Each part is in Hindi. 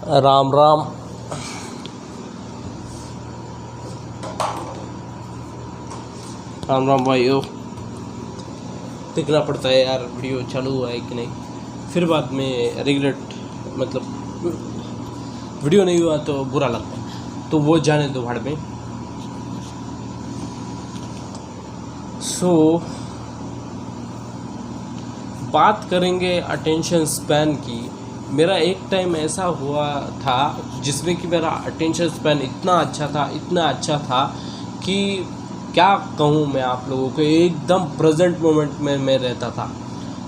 राम राम। राम राम भाइयों। देखना पड़ता है यार वीडियो चालू हुआ है कि नहीं, फिर बाद में रिग्रेट, मतलब वीडियो नहीं हुआ तो बुरा लगता है, तो वो जाने दो भाड़ में। बात करेंगे अटेंशन स्पैन की। मेरा एक टाइम ऐसा हुआ था जिसमें कि मेरा अटेंशन स्पैन इतना अच्छा था कि क्या कहूँ मैं आप लोगों को, एकदम प्रेजेंट मोमेंट में मैं रहता था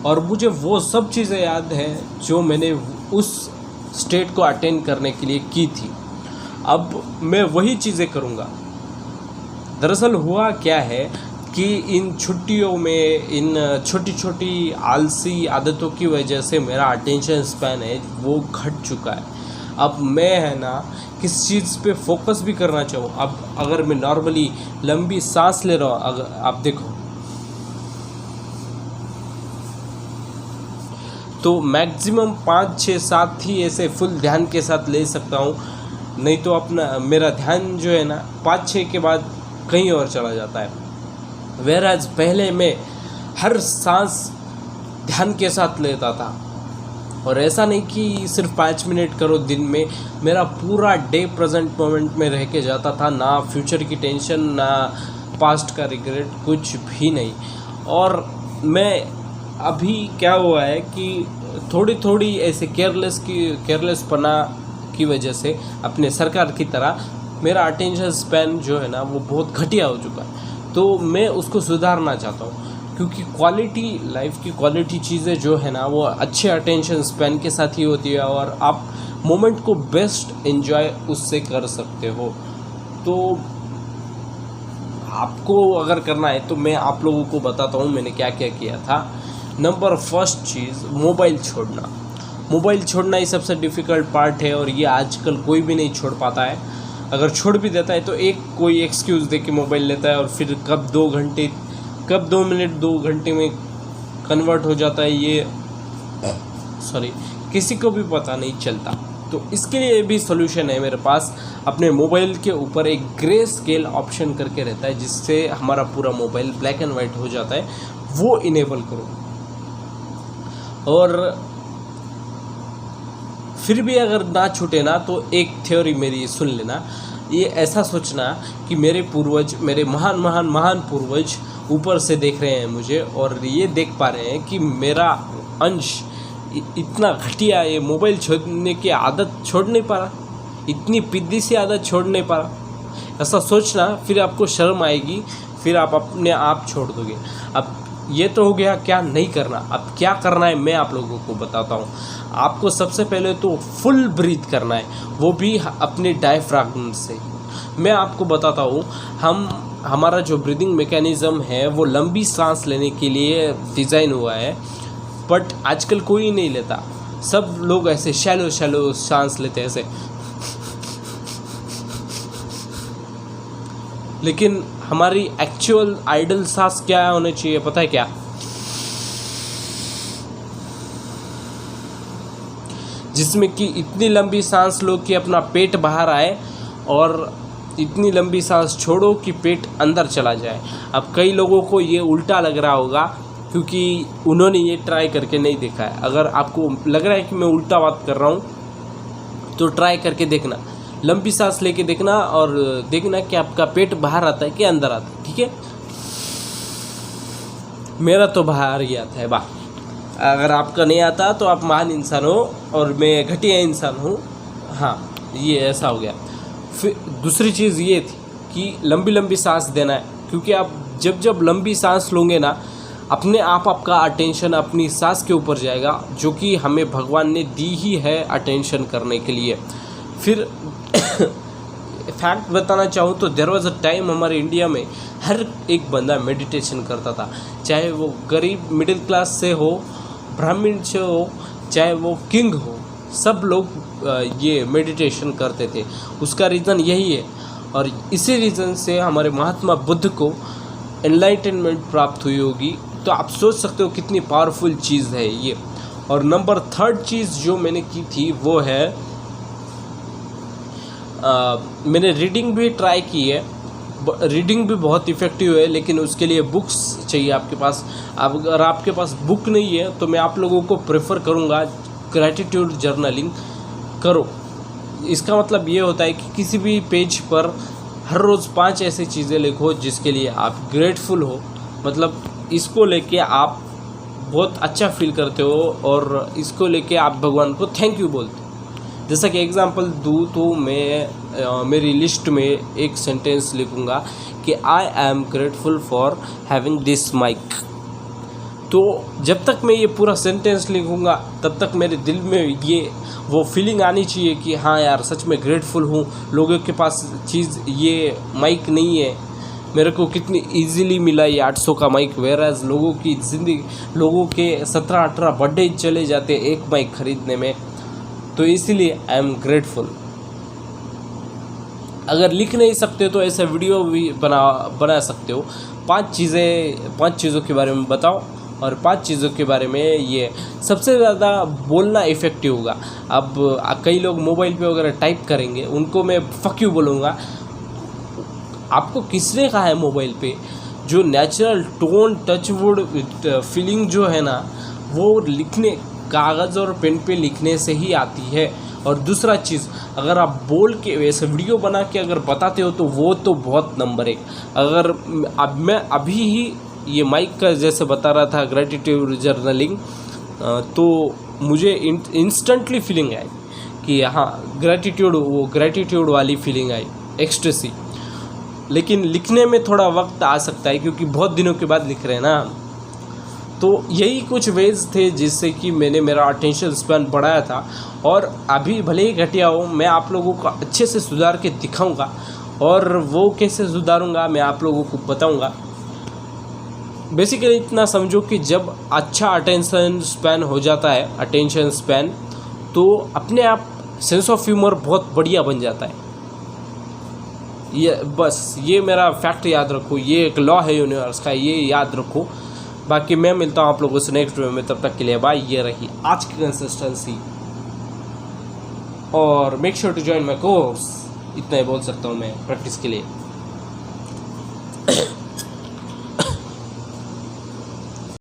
और मुझे वो सब चीज़ें याद है जो मैंने उस स्टेट को अटेन करने के लिए की थी। अब मैं वही चीज़ें करूँगा। दरअसल हुआ क्या है कि इन छुट्टियों में इन छोटी छोटी आलसी आदतों की वजह से मेरा अटेंशन स्पैन है वो घट चुका है। अब मैं है ना किस चीज़ पे फोकस भी करना चाहूँ। अब अगर मैं नॉर्मली लंबी सांस ले रहा हूँ, अगर आप देखो तो मैक्सिमम 5, 6, 7 ही ऐसे फुल ध्यान के साथ ले सकता हूँ, नहीं तो अपना मेरा ध्यान जो है ना 5, 6 के बाद कहीं और चला जाता है। वेराज पहले मैं हर सांस ध्यान के साथ लेता था, और ऐसा नहीं कि सिर्फ 5 मिनट करो दिन में, मेरा पूरा डे प्रेजेंट मोमेंट में रह के जाता था। ना फ्यूचर की टेंशन, ना पास्ट का रिग्रेट, कुछ भी नहीं। और मैं अभी क्या हुआ है कि थोड़ी थोड़ी ऐसे केयरलेसपना की वजह से अपने सरकार की तरह मेरा अटेंशन स्पैन जो है ना वो बहुत घटिया हो चुका है। तो मैं उसको सुधारना चाहता हूँ, क्योंकि क्वालिटी लाइफ की क्वालिटी चीज़ें जो है ना वो अच्छे अटेंशन स्पैन के साथ ही होती है, और आप मोमेंट को बेस्ट एंजॉय उससे कर सकते हो। तो आपको अगर करना है तो मैं आप लोगों को बताता हूँ मैंने क्या क्या किया था। नंबर फर्स्ट चीज़, मोबाइल छोड़ना। मोबाइल छोड़ना ही सबसे डिफ़िकल्ट पार्ट है, और ये आजकल कोई भी नहीं छोड़ पाता है। अगर छोड़ भी देता है तो कोई एक्सक्यूज़ दे के मोबाइल लेता है, और फिर कब 2 मिनट 2 घंटे में कन्वर्ट हो जाता है ये किसी को भी पता नहीं चलता। तो इसके लिए भी सॉल्यूशन है मेरे पास। अपने मोबाइल के ऊपर एक ग्रे स्केल ऑप्शन करके रहता है, जिससे हमारा पूरा मोबाइल ब्लैक एंड वाइट हो जाता है, वो इनेबल करो। और फिर भी अगर ना छूटे ना तो एक थ्योरी मेरी सुन लेना। ये ऐसा सोचना कि मेरे पूर्वज, मेरे महान पूर्वज ऊपर से देख रहे हैं मुझे, और ये देख पा रहे हैं कि मेरा अंश इतना घटिया, ये मोबाइल छोड़ने की आदत छोड़ नहीं पा रहा, इतनी पिद्दी सी आदत छोड़ नहीं पा रहा। ऐसा सोचना, फिर आपको शर्म आएगी, फिर आप अपने आप छोड़ दोगे। अब ये तो हो गया क्या नहीं करना। अब क्या करना है मैं आप लोगों को बताता हूँ। आपको सबसे पहले तो फुल ब्रीथ करना है, वो भी अपने डायफ्राम से। मैं आपको बताता हूँ, हमारा जो ब्रीदिंग मैकेनिज़्म है वो लंबी सांस लेने के लिए डिज़ाइन हुआ है, बट आजकल कोई नहीं लेता। सब लोग ऐसे शैलो सांस लेते हैं ऐसे, लेकिन हमारी एक्चुअल आइडल सांस क्या होनी चाहिए पता है क्या? जिसमें कि इतनी लंबी सांस लो कि अपना पेट बाहर आए, और इतनी लंबी सांस छोड़ो कि पेट अंदर चला जाए। अब कई लोगों को ये उल्टा लग रहा होगा, क्योंकि उन्होंने ये ट्राई करके नहीं देखा है। अगर आपको लग रहा है कि मैं उल्टा बात कर रहा हूँ तो ट्राई करके देखना, लंबी सांस लेके देखना, और देखना कि आपका पेट बाहर आता है कि अंदर आता है। ठीक है, मेरा तो बाहर ही आता है वाह। अगर आपका नहीं आता तो आप महान इंसान हो और मैं घटिया इंसान हूँ। हाँ, ये ऐसा हो गया। फिर दूसरी चीज़ ये थी कि लंबी सांस देना है, क्योंकि आप जब लंबी सांस लोगे ना, अपने आप आपका अटेंशन अपनी सांस के ऊपर जाएगा, जो कि हमें भगवान ने दी ही है अटेंशन करने के लिए। फिर फैक्ट बताना चाहूँ तो देयर वाज अ टाइम हमारे इंडिया में हर एक बंदा मेडिटेशन करता था, चाहे वो गरीब मिडिल क्लास से हो, ब्राह्मण से हो, चाहे वो किंग हो, सब लोग ये मेडिटेशन करते थे। उसका रीज़न यही है, और इसी रीज़न से हमारे महात्मा बुद्ध को एनलाइटनमेंट प्राप्त हुई होगी। तो आप सोच सकते हो कितनी पावरफुल चीज़ है ये। और नंबर 3 चीज़ जो मैंने की थी वो है मैंने रीडिंग भी ट्राई की है, रीडिंग भी बहुत इफ़ेक्टिव है, लेकिन उसके लिए बुक्स चाहिए आपके पास। अगर आपके पास बुक नहीं है तो मैं आप लोगों को प्रेफर करूँगा ग्रैटिट्यूड जर्नलिंग करो। इसका मतलब ये होता है कि किसी भी पेज पर हर रोज़ 5 ऐसी चीज़ें लिखो जिसके लिए आप ग्रेटफुल हो, मतलब इसको लेके आप बहुत अच्छा फील करते हो और इसको लेके आप भगवान को थैंक यू बोलते हो। जैसा कि एग्जांपल दूँ तो मैं मेरी लिस्ट में एक सेंटेंस लिखूँगा कि I am grateful for having this mic. तो जब तक मैं ये पूरा सेंटेंस लिखूँगा तब तक मेरे दिल में ये वो फीलिंग आनी चाहिए कि हाँ यार सच में ग्रेटफुल हूँ, लोगों के पास चीज़ ये माइक नहीं है, मेरे को कितनी इजीली मिला ये 800 का माइक, वेराज लोगों की ज़िंदगी, लोगों के 17-18 बर्थडे चले जाते एक माइक खरीदने में। तो इसीलिए आई एम ग्रेटफुल। अगर लिख नहीं सकते तो ऐसा वीडियो भी बना सकते हो। 5 चीज़ों के बारे में बताओ और 5 चीज़ों के बारे में ये सबसे ज़्यादा बोलना इफ़ेक्टिव होगा। अब कई लोग मोबाइल पे वगैरह टाइप करेंगे, उनको मैं फक यू बोलूँगा। आपको किसने कहा है मोबाइल पे? जो नेचुरल टोन टचवुड फीलिंग जो है ना, वो लिखने कागज़ और पेन पे लिखने से ही आती है। और दूसरा चीज़, अगर आप बोल के वैसे वीडियो बना के अगर बताते हो तो वो तो बहुत नंबर 1। अगर अब मैं अभी ही ये माइक का जैसे बता रहा था ग्रैटिट्यूड जर्नलिंग, तो मुझे इंस्टेंटली फीलिंग आई कि हाँ ग्रैटिट्यूड वाली फीलिंग आई, एक्सटेसी। लेकिन लिखने में थोड़ा वक्त आ सकता है क्योंकि बहुत दिनों के बाद लिख रहे हैं ना। तो यही कुछ वेज थे जिससे कि मैंने मेरा अटेंशन स्पैन बढ़ाया था। और अभी भले ही घटिया हो, मैं आप लोगों को अच्छे से सुधार के दिखाऊंगा और वो कैसे सुधारूंगा मैं आप लोगों को बताऊंगा। बेसिकली इतना समझो कि जब अच्छा अटेंशन स्पैन हो जाता है, अटेंशन स्पैन, तो अपने आप सेंस ऑफ ह्यूमर बहुत बढ़िया बन जाता है। ये मेरा फैक्ट याद रखो, ये एक लॉ है यूनिवर्स का, ये याद रखो। बाकी मैं मिलता हूँ आप लोगों से नेक्स्ट वीडियो में, तब तक के लिए बाय। ये रही आज की कंसिस्टेंसी, और make sure to join my course. इतना ही बोल सकता हूँ मैं प्रैक्टिस के लिए।